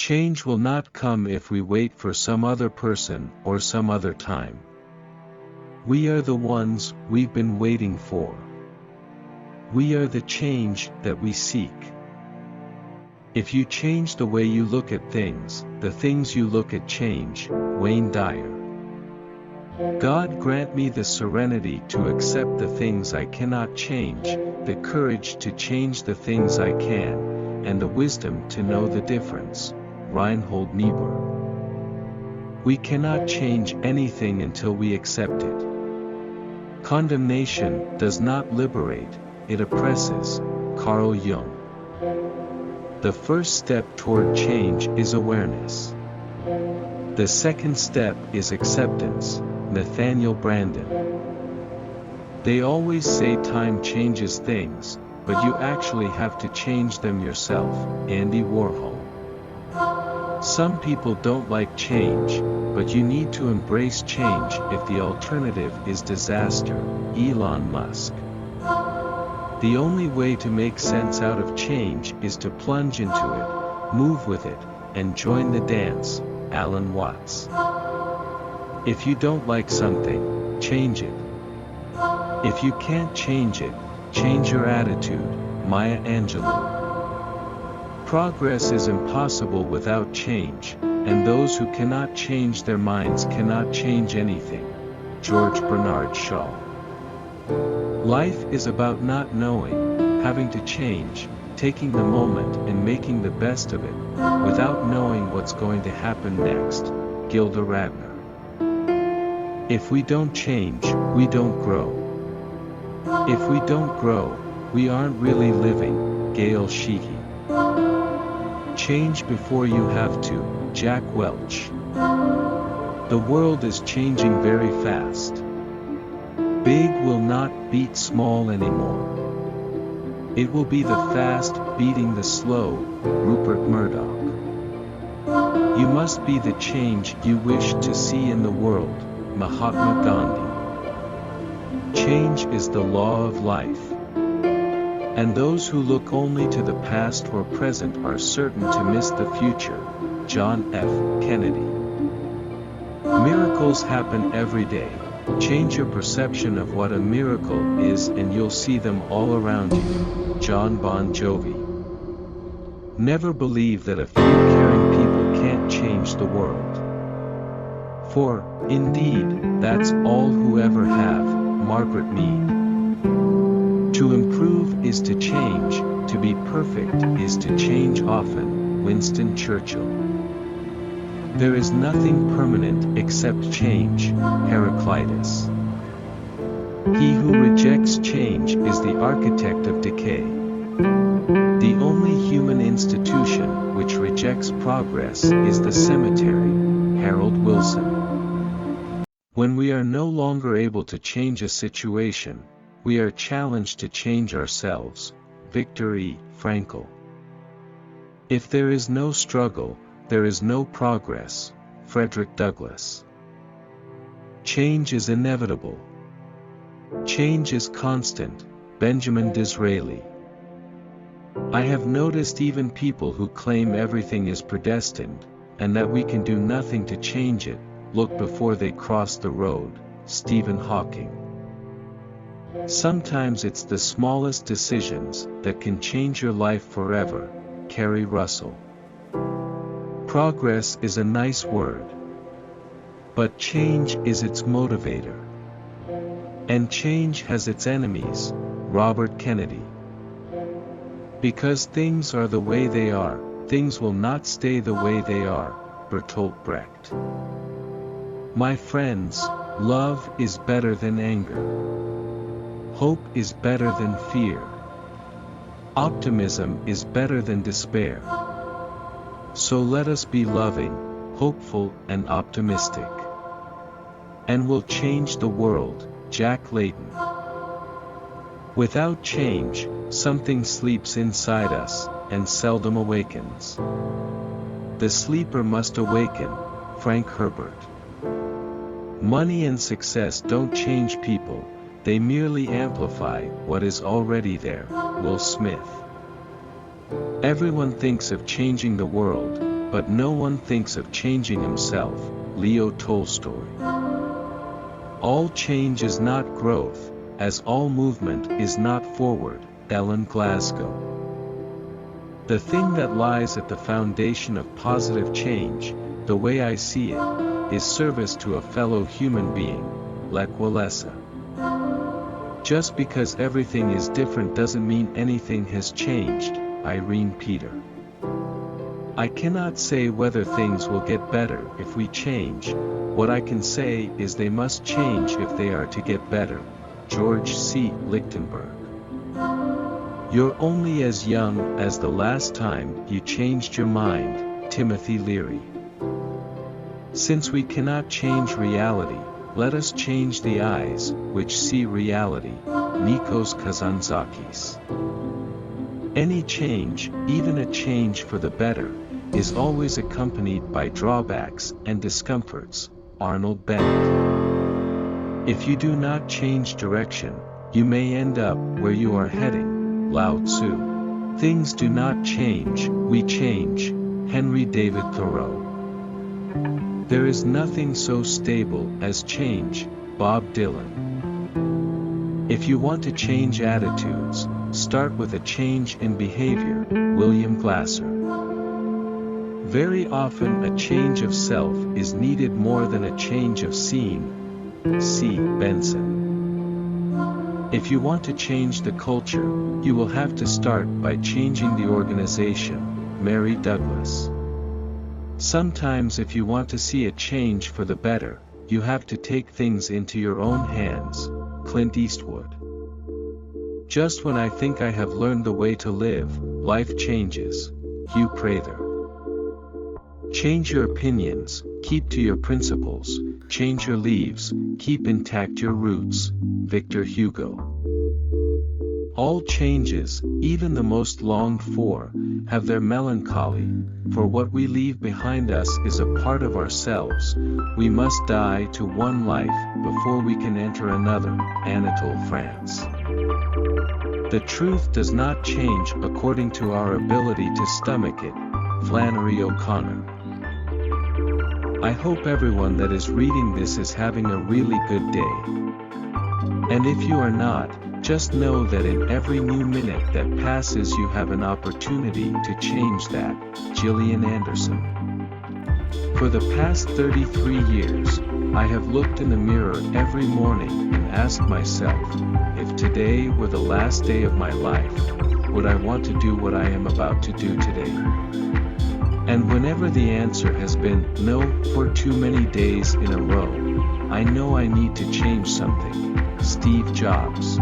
Change will not come if we wait for some other person or some other time. We are the ones we've been waiting for. We are the change that we seek. If you change the way you look at things, the things you look at change. Wayne Dyer. God grant me the serenity to accept the things I cannot change, the courage to change the things I can, and the wisdom to know the difference. Reinhold Niebuhr. We cannot change anything until we accept it. Condemnation does not liberate, it oppresses. Carl Jung. The first step toward change is awareness. The second step is acceptance. Nathaniel Branden. They always say time changes things, but you actually have to change them yourself. Andy Warhol. Some people don't like change, but you need to embrace change if the alternative is disaster. Elon Musk. The only way to make sense out of change is to plunge into it, move with it, and join the dance. Alan Watts. If you don't like something, change it. If you can't change it, change your attitude. Maya Angelou. Progress is impossible without change, and those who cannot change their minds cannot change anything. George Bernard Shaw. Life is about not knowing, having to change, taking the moment and making the best of it, without knowing what's going to happen next. Gilda Radner. If we don't change, we don't grow. If we don't grow, we aren't really living. Gail Sheehy. Change before you have to. Jack Welch. The world is changing very fast. Big will not beat small anymore. It will be the fast beating the slow. Rupert Murdoch. You must be the change you wish to see in the world. Mahatma Gandhi. Change is the law of life. And those who look only to the past or present are certain to miss the future. John F. Kennedy. Miracles happen every day. Change your perception of what a miracle is and you'll see them all around you. John Bon Jovi. Never believe that a few caring people can't change the world. For, indeed, that's all who ever have. Margaret Mead. To improve is to change, to be perfect is to change often. Winston Churchill. There is nothing permanent except change. Heraclitus. He who rejects change is the architect of decay. The only human institution which rejects progress is the cemetery. Harold Wilson. When we are no longer able to change a situation, we are challenged to change ourselves. Viktor E. Frankl. If there is no struggle, there is no progress. Frederick Douglass. Change is inevitable. Change is constant. Benjamin Disraeli. I have noticed even people who claim everything is predestined, and that we can do nothing to change it, look before they cross the road. Stephen Hawking. Sometimes it's the smallest decisions that can change your life forever. Kerry Russell. Progress is a nice word, but change is its motivator. And change has its enemies. Robert Kennedy. Because things are the way they are, things will not stay the way they are. Bertolt Brecht. My friends, love is better than anger. Hope is better than fear. Optimism is better than despair. So let us be loving, hopeful, and optimistic. And we'll change the world. Jack Layton. Without change, something sleeps inside us, and seldom awakens. The sleeper must awaken. Frank Herbert. Money and success don't change people, they merely amplify what is already there. Will Smith. Everyone thinks of changing the world, but no one thinks of changing himself, Leo Tolstoy. All change is not growth, as all movement is not forward, Ellen Glasgow. The thing that lies at the foundation of positive change, the way I see it, is service to a fellow human being, Lech Walesa. Just because everything is different doesn't mean anything has changed, Irene Peter. I cannot say whether things will get better if we change. What I can say is they must change if they are to get better, George C. Lichtenberg. You're only as young as the last time you changed your mind, Timothy Leary. Since we cannot change reality, let us change the eyes which see reality, Nikos Kazantzakis. Any change, even a change for the better, is always accompanied by drawbacks and discomforts, Arnold Bennett. If you do not change direction, you may end up where you are heading, Lao Tzu. Things do not change, we change, Henry David Thoreau. There is nothing so stable as change, Bob Dylan. If you want to change attitudes, start with a change in behavior, William Glasser. Very often a change of self is needed more than a change of scene, C. Benson. If you want to change the culture, you will have to start by changing the organization, Mary Douglas. Sometimes if you want to see a change for the better, you have to take things into your own hands, Clint Eastwood. Just when I think I have learned the way to live, life changes, Hugh Prather. Change your opinions, keep to your principles, change your leaves, keep intact your roots, Victor Hugo. All changes, even the most longed for, have their melancholy, for what we leave behind us is a part of ourselves. We must die to one life before we can enter another, Anatole France. The truth does not change according to our ability to stomach it, Flannery O'Connor. I hope everyone that is reading this is having a really good day. And if you are not, just know that in every new minute that passes you have an opportunity to change that, Gillian Anderson. For the past 33 years, I have looked in the mirror every morning and asked myself, if today were the last day of my life, would I want to do what I am about to do today? And whenever the answer has been no for too many days in a row, I know I need to change something, Steve Jobs.